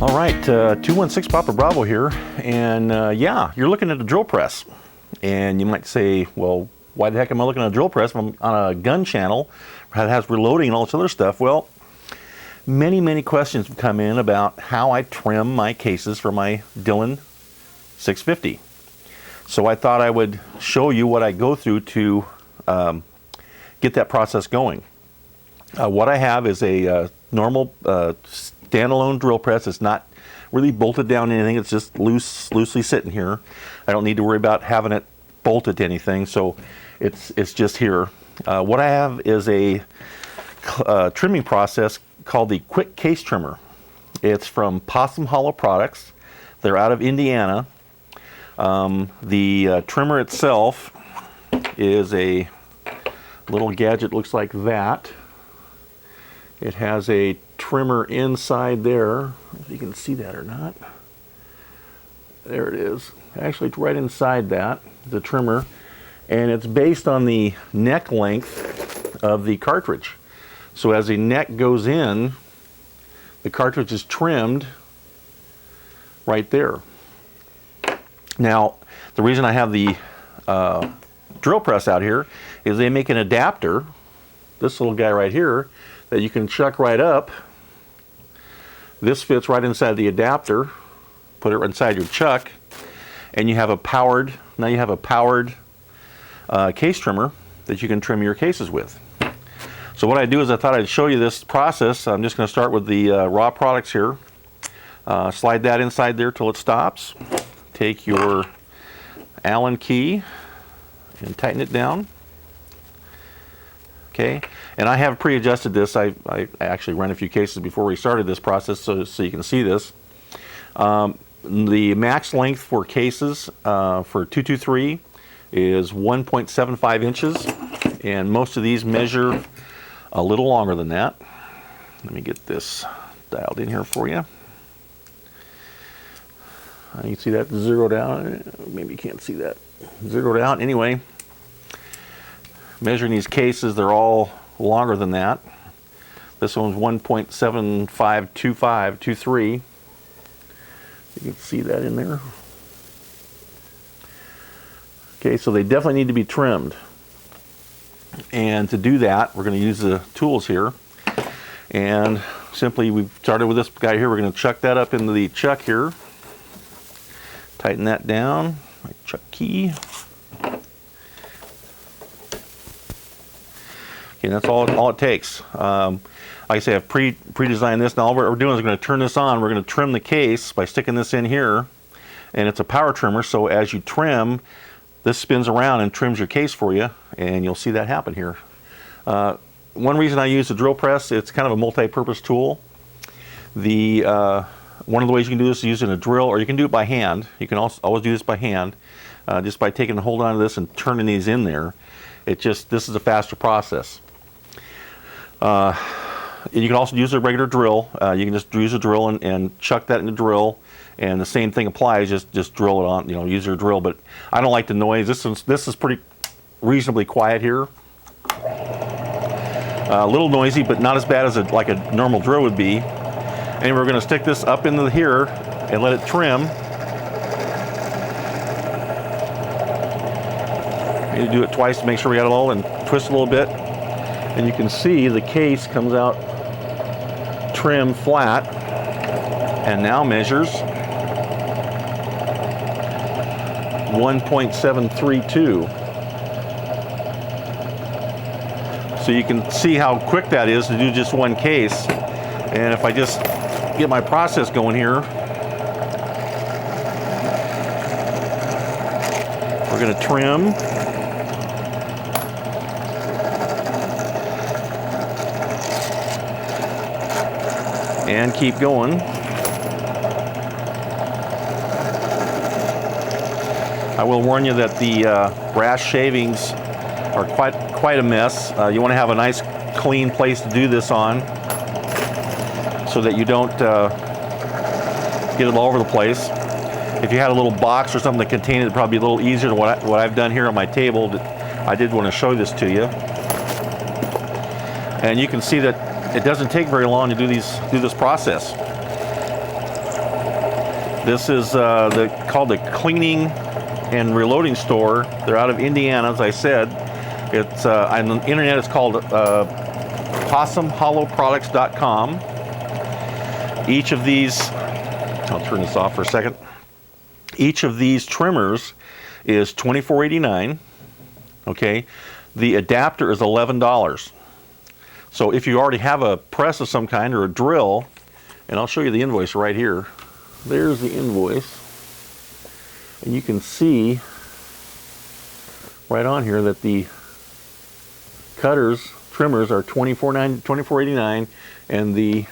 All right, 216 Papa Bravo here, and yeah, you're looking at a drill press, and you might say, well, why the heck am I looking at a drill press if I'm on a gun channel that has reloading and all this other stuff? Well, many questions have come in about how I trim my cases for my Dillon 650. So I thought I would show you what I go through to get that process going. What I have is a normal standalone drill press. It's not really bolted down to anything. It's just loosely sitting here. I don't need to worry about having it bolted to anything, so it's just here. What I have is a trimming process called the Kwik case trimmer. It's from Possom Hollow Products. They're out of Indiana. The trimmer itself is a little gadget, looks like that. It has a trimmer inside there, if you can see that or not. There it is. Actually, it's right inside that, the trimmer, and it's based on the neck length of the cartridge. So as the neck goes in, the cartridge is trimmed right there. Now, the reason I have the drill press out here is they make an adapter, this little guy right here, that you can chuck right up. This fits right inside the adapter. Put it inside your chuck, and you have a powered, now you have a powered case trimmer that you can trim your cases with. So what I do is I thought I'd show you this process. I'm just going to start with the raw products here. Slide that inside there till it stops. Take your Allen key and tighten it down. Okay, and I have pre-adjusted this. I actually ran a few cases before we started this process, so you can see this. The max length for cases for 223 is 1.75 inches, and most of these measure a little longer than that. Let me get this dialed in here for you. You can see that zeroed out. Maybe you can't see that zeroed out. Anyway, measuring these cases, they're all longer than that. This one's 1.752523. You can see that in there. Okay, so they definitely need to be trimmed. And to do that, we're going to use the tools here. And simply, we've started with this guy here. We're going to chuck that up into the chuck here. Tighten that down. My chuck key. Okay, that's all it takes. Like I say, I've pre-designed this. Now all we're doing is we're going to turn this on. We're going to trim the case by sticking this in here. And it's a power trimmer, so as you trim, this spins around and trims your case for you, and you'll see that happen here. One reason I use the drill press, it's kind of a multi-purpose tool. One of the ways you can do this is using a drill, or you can do it by hand. You can also always do this by hand, just by taking a hold on to this and turning these in there. This is a faster process. You can also use a regular drill. You can just use a drill and chuck that in the drill, and the same thing applies. Just drill it on. Use your drill. But I don't like the noise. This is pretty reasonably quiet here. A little noisy, but not as bad as like a normal drill would be. And we're going to stick this up into here and let it trim. You need to do it twice to make sure we got it all, and twist a little bit. And you can see the case comes out trim flat, and now measures 1.732. So you can see how quick that is to do just one case. And if I just get my process going here, we're going to trim. And keep going. I will warn you that the brass shavings are quite a mess. You want to have a nice clean place to do this on, so that you don't get it all over the place. If you had a little box or something that contained it, it'd probably be a little easier than what I've done here on my table. I did want to show this to you. And you can see that it doesn't take very long to do this process. This is called the Cleaning and Reloading Store. They're out of Indiana, as I said. It's on the internet. It's called PossomHollowProducts.com. Each of these, I'll turn this off for a second. Each of these trimmers is $24.89. Okay, the adapter is $11. So if you already have a press of some kind or a drill, and I'll show you the invoice right here. There's the invoice, and you can see right on here that the trimmers are $24.89, and the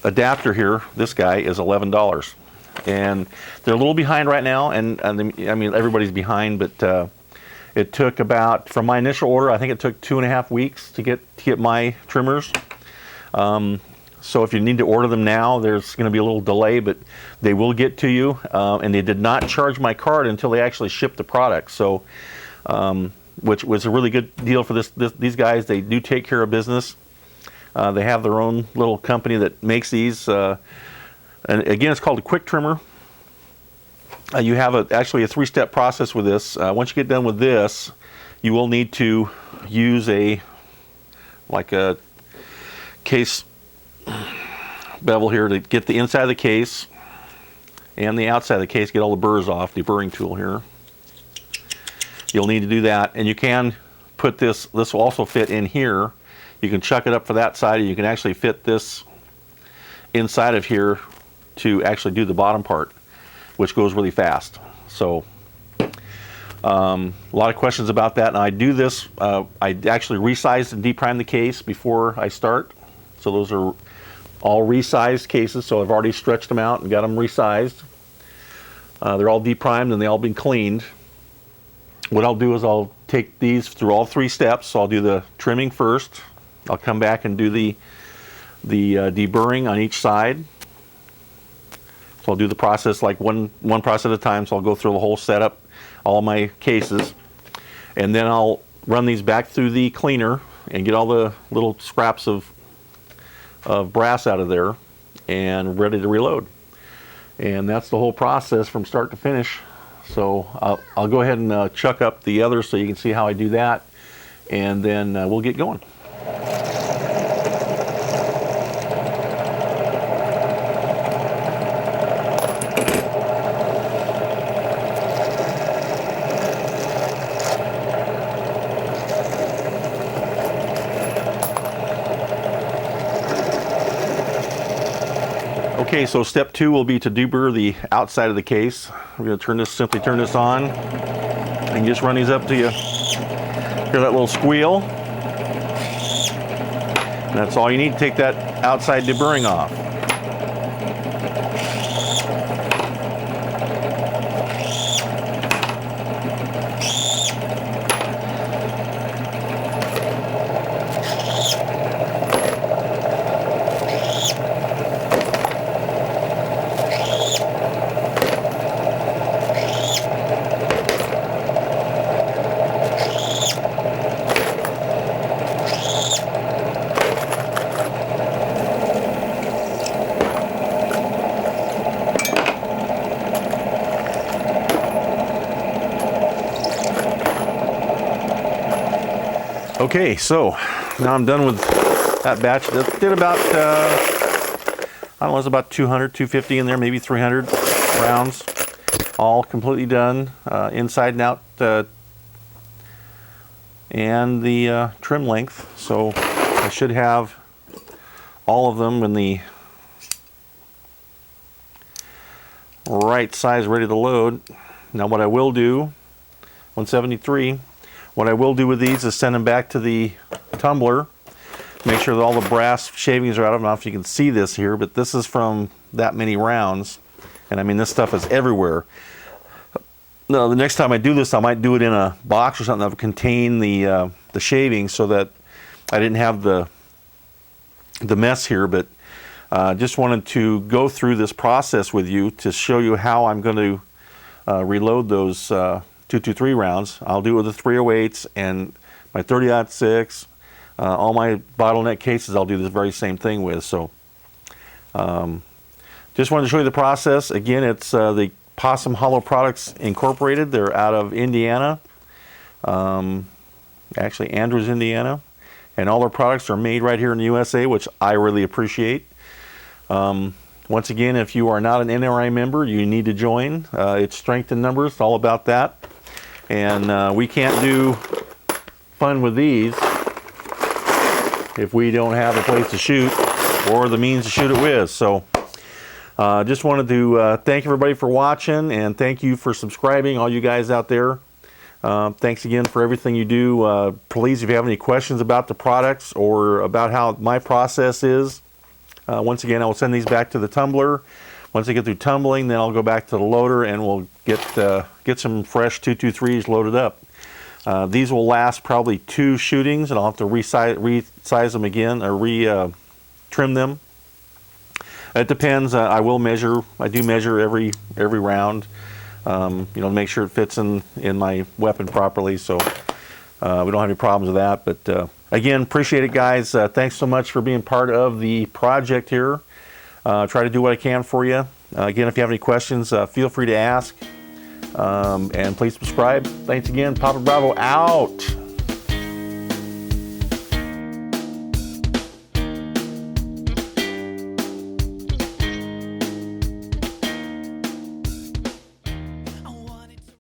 adapter here, this guy, is $11. And they're a little behind right now, and I mean everybody's behind, but it took about, from my initial order, I think it took 2.5 weeks to get my trimmers. So if you need to order them now, there's going to be a little delay, but they will get to you. And they did not charge my card until they actually shipped the product. So, which was a really good deal for these guys. They do take care of business. They have their own little company that makes these. And again, it's called a Kwik trimmer. You have actually a 3-step process with this. Once you get done with this, you will need to use a case bevel here to get the inside of the case and the outside of the case, get all the burrs off, deburring tool here. You'll need to do that, and you can put this will also fit in here. You can chuck it up for that side, and you can actually fit this inside of here to actually do the bottom part, which goes really fast. So a lot of questions about that, and I do this, I actually resize and deprime the case before I start. So those are all resized cases, so I've already stretched them out and got them resized. They're all deprimed and they all been cleaned. What I'll do is I'll take these through all 3 steps. So I'll do the trimming first. I'll come back and do the deburring on each side. So I'll do the process like one process at a time. So I'll go through the whole setup, all my cases, and then I'll run these back through the cleaner and get all the little scraps of brass out of there and ready to reload. And that's the whole process from start to finish. So I'll go ahead and chuck up the others so you can see how I do that, and then we'll get going. Okay, so step 2 will be to deburr the outside of the case. We're going to simply turn this on, and just run these up to you. Hear that little squeal? And that's all you need to take that outside deburring off. Okay, so now I'm done with that batch. That did about, I don't know, it's about 200, 250 in there, maybe 300 rounds. All completely done, inside and out, and the trim length. So I should have all of them in the right size ready to load. Now what I will do, 173, what I will do with these is send them back to the tumbler, make sure that all the brass shavings are out. I don't know if you can see this here, but this is from that many rounds. And I mean, this stuff is everywhere. No, the next time I do this, I might do it in a box or something that would contain the shavings so that I didn't have the mess here. But just wanted to go through this process with you to show you how I'm going to reload those 223 rounds. I'll do it with the 308s and my 30-06. All my bottleneck cases I'll do the very same thing with. So just wanted to show you the process. Again, it's the Possom Hollow Products Incorporated. They're out of Indiana, actually Andrews, Indiana, and all their products are made right here in the USA, which I really appreciate. Once again, if you are not an NRI member, you need to join. It's strength in numbers. It's all about that. And we can't do fun with these if we don't have a place to shoot or the means to shoot it with. So just wanted to thank everybody for watching, and thank you for subscribing, all you guys out there. Thanks again for everything you do. Please, if you have any questions about the products or about how my process is, once again, I will send these back to the tumbler. Once I get through tumbling, then I'll go back to the loader and we'll get some fresh 223s loaded up. These will last probably 2 shootings, and I'll have to resize them again, or trim them. It depends. I will measure. I do measure every round, you know, to make sure it fits in my weapon properly. So we don't have any problems with that. But again, appreciate it, guys. Thanks so much for being part of the project here. Try to do what I can for you. Again, if you have any questions, feel free to ask. And please subscribe. Thanks again. Papa Bravo out.